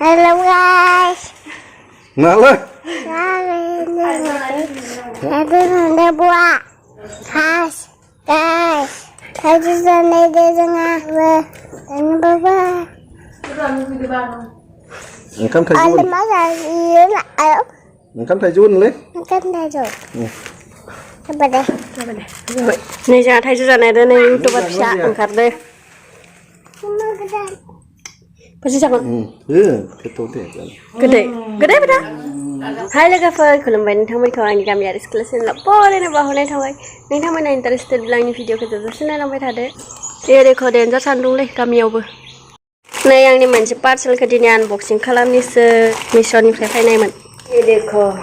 Hello guys. Ngale. Ada buah. Guys. Guys sana dia tengah. Dan baba. Ngam thầy Ada Jun. masa iya lah. Ayo. Ngam thầy Jun lấy. Makan dah jom. Coba deh. Này ra thay cho giờ này đây này YouTube bật xạ khát đây. Cuma kedan. Bật xạ con. Cái tô đẹp rồi. Gede beda. Hai lega phơi kalau main thang main kawan kami ada sekelas ni boleh na bahu ni thang main. Ni thang main interested bilang ni video kita tu sana nampai thade. Dia dekho den za sandung le kami au ber. Này yang ni manci parcel ke dini unboxing kalam ni se mission ni fai nai man. Dia dekho.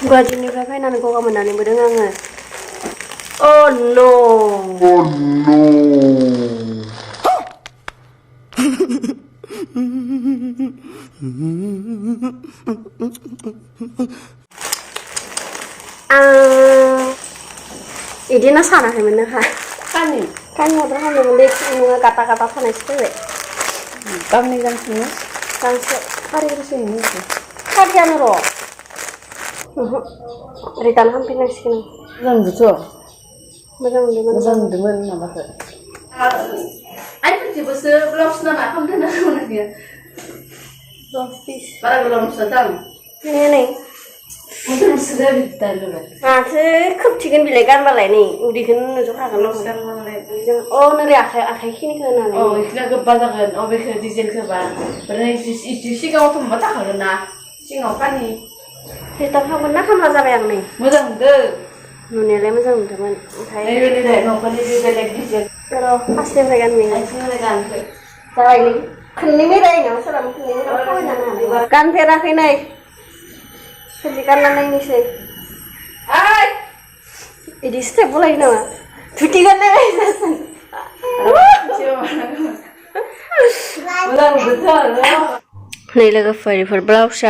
Gua dini fai nai gua kamu nani berdengang. Oh no. Oh no. Ini nasi apa yang mana kah? Kan mau berapa yang melihat ini kata-kata sana sekali. Kami kan semua. Kan Hari itu sini. hari anu roh. Ritan hampir nasi kena. Kan betul. Macam Demen nama tu. Anh chỉ bớt sữa blouse nào không thể nào được kìa. Blouse. Para blouse sao? Ini nih. Mungkin sudah bitar dulu. Nanti kup chicken bilekan balai nih. Udah kan nusuk akan Blouse kan mana? Oh nanti akhir kini kena nih. Oh, ikhlas kebazakan. Oh, ikhlas desain kebaz. Pernah itu sih kamu tuh mata kalau na. Sih ngapain nih? Ritan kamu nak kamu rasa yang nih. Mudah mudah. Nunilai macam teman. Ayo ni deh, ngapain ini beli desain. Pero pasti mereka nih. Ayo kan. Cara ini. Kini mereka ini masa lama kini mereka. Kan pernah kini. Kerjakan mana ini sih? Ay. Ini step boleh nama. Cuti kan nih. Mudah mudah. Nih lagi for blouse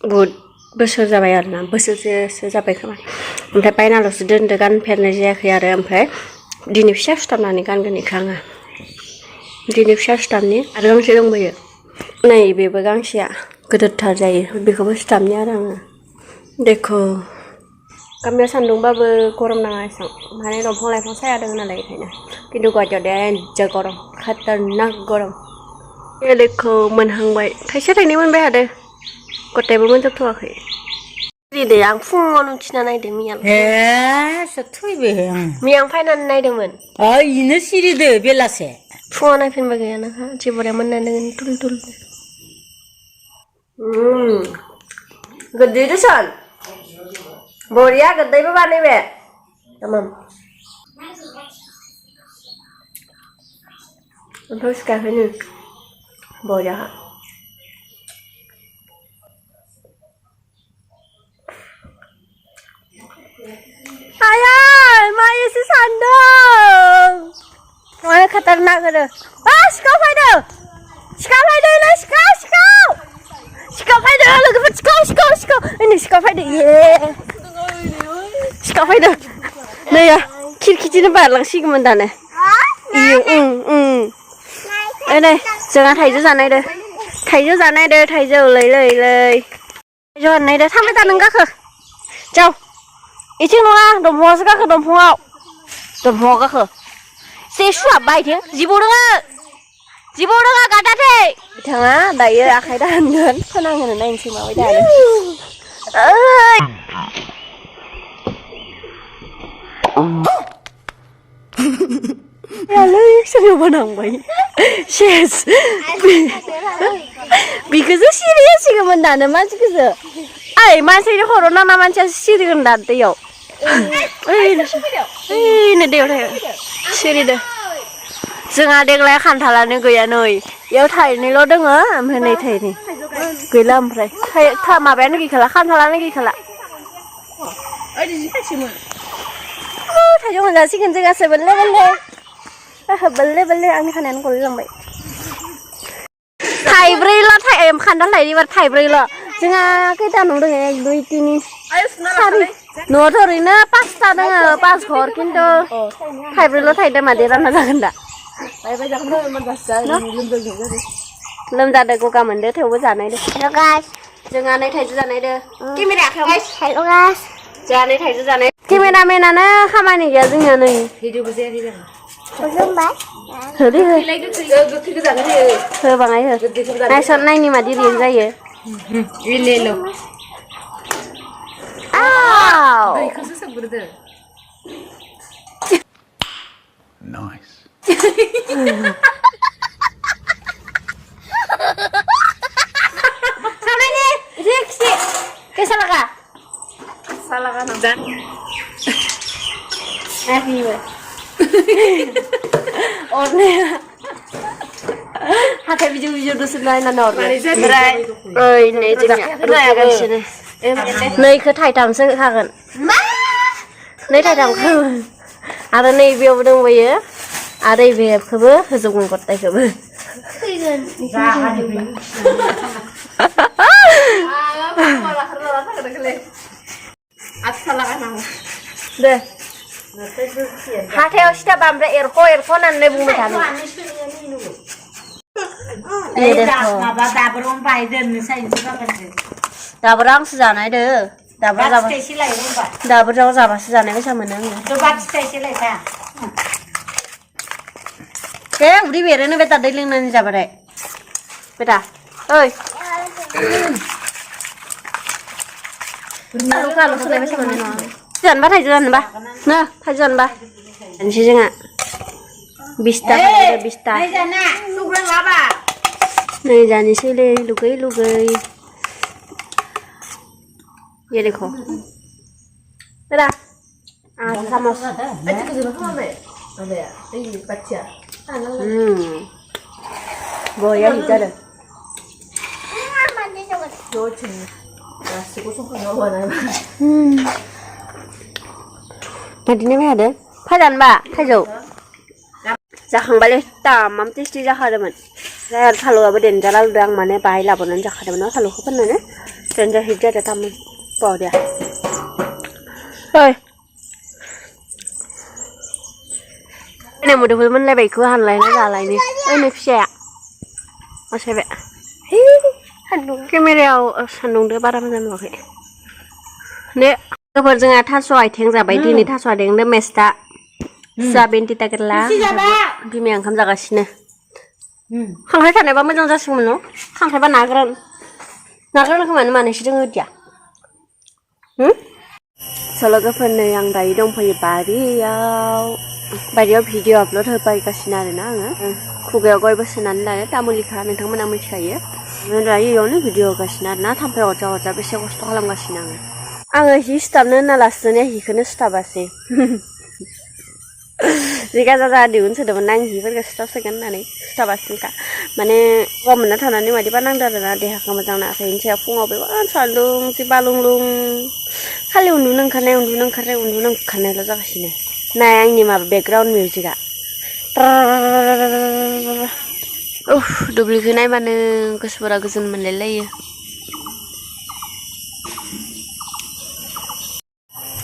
good besar जाबाय आरो ना बोसोरसेसो जाबाय खोमा ओमफ्राय बायनाल'सो दोनदो गानफेरनाय जायाखै आरो ओमफ्राय दिनै फिसा सुथाबनानै गानगोन इखो आङो दिनै फिसा सुथाबनि आरो गांसे दंबायो नै बेबो गांसेया गिदिरथार जायो बेखौबो सुथाबनि आरो आङो देखो गामियाव सान्दुंबाबो गरम नाङा एसां माने दंफां लाइफां साया दङ नालाय बेखायनो खिन्थु गुवाहाटियाव देनजार गरम खातारनाक गरम ए देखो मोनहांबाय थाइसे थाइनै मोनबाय थादो गथायबो मोनजोबथ'वाखै दे आं फुङावनो उथिना नायदों मियां सथुइबे मियां फायनानै नायदोंमोन इनो सिरिदो बेलासे फुङाव नायफिनबा गैयाना जिबरिया मोननानै तुल तुल गोदै देसन बरिया गोदैबो बानायबे tamam untuk sekarang ini boriya Ayah, mai si sandung. Mana khatarnak ada. Ah, sikau fighter. Sikau fighter lah, sikau. Sikau fighter lah, lepas sikau. Ini sikau fighter. Yeah. Sikau fighter. Nah ya, kiri-kiri barang sih kemana? Iya, Đây, jangan thầy này đây. Thầy này đây, thầy lấy. Cho này đây, tham gia nâng các khờ. Chào. 이층 누나 너 뭐하서 가서 너 뭐하오 너 뭐가 그 세수아 바이팅 지보르가 가다대 장아 나 이래 아카이다 한건 편하게는 나 인생 마음이 다네 야 리액션이 뭐난 거야 셰스 because serious 지금은 나는 만지겠어 아이 만세리 코로나 만차 시리건 나대요 ini dia dah. Sini dah. Jangan dek lagi kantalan gaya noi. Yau thai ni lo dengar, amhan ni thai ni. Gaya lam pray. Thai thah ma bayan lagi khala, kantalan lagi khala. Oh, thai jangan nasi kan jaga sebelum. Belle, angin kanan kau lang baik. Thai beri lo, thai em kantal lagi bar thai beri lo. Jangan kita nunggu dengan dua ini. Sari. Notor ini pasta dengan pas khor kinto. Thai beri lo thai dah madiran ada kan dah. ไปจากเมื่อมันจะใส่เริ่มजादों गगा मोनदो थेवबो जानाय दे Hello guys. जोंहा नै थाइजौ जानाय दो camera आखायाव Hello guys. जोंहा नै थाइजौ जानाय केमेरामेनानो खामानि गैया जोंनिया नै भिडिअबो जायाखै जों Belum होदे हो गोखैखौ जानो होयो हो बाङाय हो नायसन नायनि मादि रिएक्ट जायो इलेल' आव दैखौसो सोबग्रोदो Nice. सामनायनि रिएक्टि केसालागा सालागा नंजान नायफिनबो अरनाया हाथाय बिजौ बिजौ दसे नायनानै हरबाय ओमफ्राय ओइ नै जोंनिया रुगासिनो नैखौ थाइथामसो हागोन नै थाइथामखौ आरो नैबेयावबो दंबायो आरो बेखौबो होजोबगोन गथायखौबो दे हाथायाव सिथाबा ओमफ्राय एरख' एरख' होननानै बुंबाय थानो माबा दाबोराव बायदों साइन्स बागानसो दाबोरा आंसो जानाय दो दाबोरा जाबा दाबोराव जाबासो जानाय बायसा मोनो आङो दे उदै बेरोनो बेटा दै लोंनानै जाबाथाय बेटा ओइ आलुखौ आलु सोलाय बायसा मोनो नङा जानोबा थाइजौ जानोबा ना थाइजौ जानोबा जानोसै जोंहा 20 ताका 20 ताका नै जानोसैलै लुगै लुगै ये देखो बेटा सामस बया हिट जादों मादिनो बेहादो फाजानोबा थाइजौ जाखांबायलै तामाम टेस्टि जाखादोंमोन ओमफ्राय थालुआबो देनजार आलुदों आं माने बाहाय लाबोनानै जाखादोंमोन थालुखौ फाननानै देनजार हिट जादों तामाम बरिया ओइ नै मोदोमफोर मोनलायबायखौ हानलायना जालायनि ओइ नै फिसाया असायबाय केमेरायाव सान्दुंदो बारा मोजां नुवाखै ने लोगोफोर जोंहा थास' आथिं जाबाय दिनै थास' आथिंदो मेस्टा 70 ताका केरला बिमाया ओंखाम जागासिनो खांख्राइ थानायबा मोजां जासिगौमोन न' खांख्राइबा ना गोरान खोमानो मानैसो दोङो दिया लोगोफोर नै आं दायो दंफैयो बारियाव भिडिअ आपल'ड होबायगासिनो आरोना आङो खुगायाव गयबो सोनानै लायो तामुलिखा नोंथांमोना मिथिखायो दायो इयावनो भिडिअ होगासिनो आरोना थाम्फै अरजा बेसे खस्थ' खालामगासिनो आङो हि सुथाबनो होनना लास्टोनिया हिखौनो सुथाबासै जिगा जाजा दिहुनसोदोंमोन आं हिफोरखौ सुथाबसिगोन होननानै सुथाबासिनोखा माने गगा मोनना थानानै मादिबा नांदों आरोना देहाखौ मोजां नाङाखै बेनि सायाव फुङाव बेबा सान्दुं जिबा लुंलुं खालि उन्दुनो ओंखारनायल' जागासिनो नाय आंनि माबा बेकग्राउन्ड मिउजिकआ दुब्लिखौ नायबानो गोसोफोरा गोजोन मोनलायलायो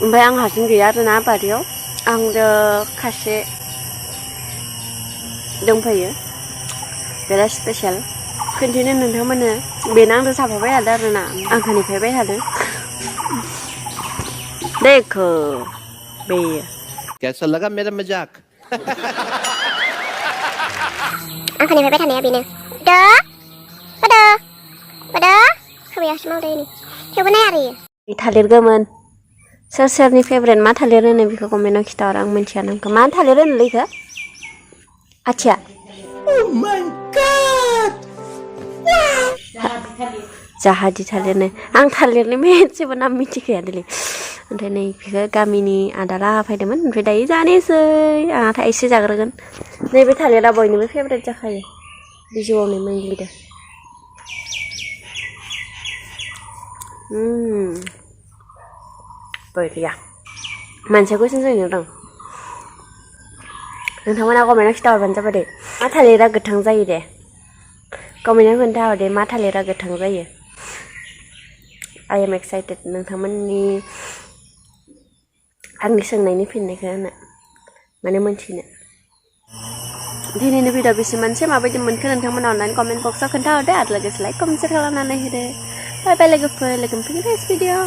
ओमफ्राय आं हारसिं गैया आरोना बारियाव आंजों खासे दंफैयो बिराद स्पेसियेल खोन्थिनो नोंथांमोननो बेनो आंजों थाफाबाय थादों आरोना आंखौ नेफायबाय थादों देखो बेयो कैसा लगा मेरा मजाक आंखौ नेफायबाय थानाया बेनो खोमायावसो मावदो इनि थेवबो नाया आरो इयो थालिर गोमोन सोर सोरनि फेभरेट मा थालिर होनो बेखौ कमेन्टआव खिथाहर आं मिन्थिया नोंखौ मा थालिर होनोलै इखो आथिया जाहादि थालिरनो आं थालिरनि मोनसेबो नाम मिथिखाया दिलै ओमफ्राय नै बेखौ गामिनि आदाला फैदोंमोन ओमफ्राय दायो जानोसै आंहा एसे जाग्रोगोन नैबे थालिरा बयनिबो फेभरेट जाखायो बिजौआवनो मोनग्लिदो बरिया मोनसे कुइसन सोंनो दं नोंथांमोना कमेन्टआव खिथाहरबानो जाबाय दे मा थालिरा गोथां जायो दे कमेन्टआव खोन्थाहर दे मा थालिरा गोथां जायो आइ एम एक्साइटेड नोंथांमोननि आंनि सोंनायनि फिननायखौ होनो माने मोनथिनो दिनैनि भिडिअ बिसिमोनसै माबायदि मोनखो नोंथांमोना अननानै कमेन्ट बक्सआव खोन्थाहरदो आरो लोगोसे लाइक कमेन्ट सेयार खालामनानै होदो बाय बाय लोगोफोर लोगो मोनफिनगोन नेक्स्ट भिडिअ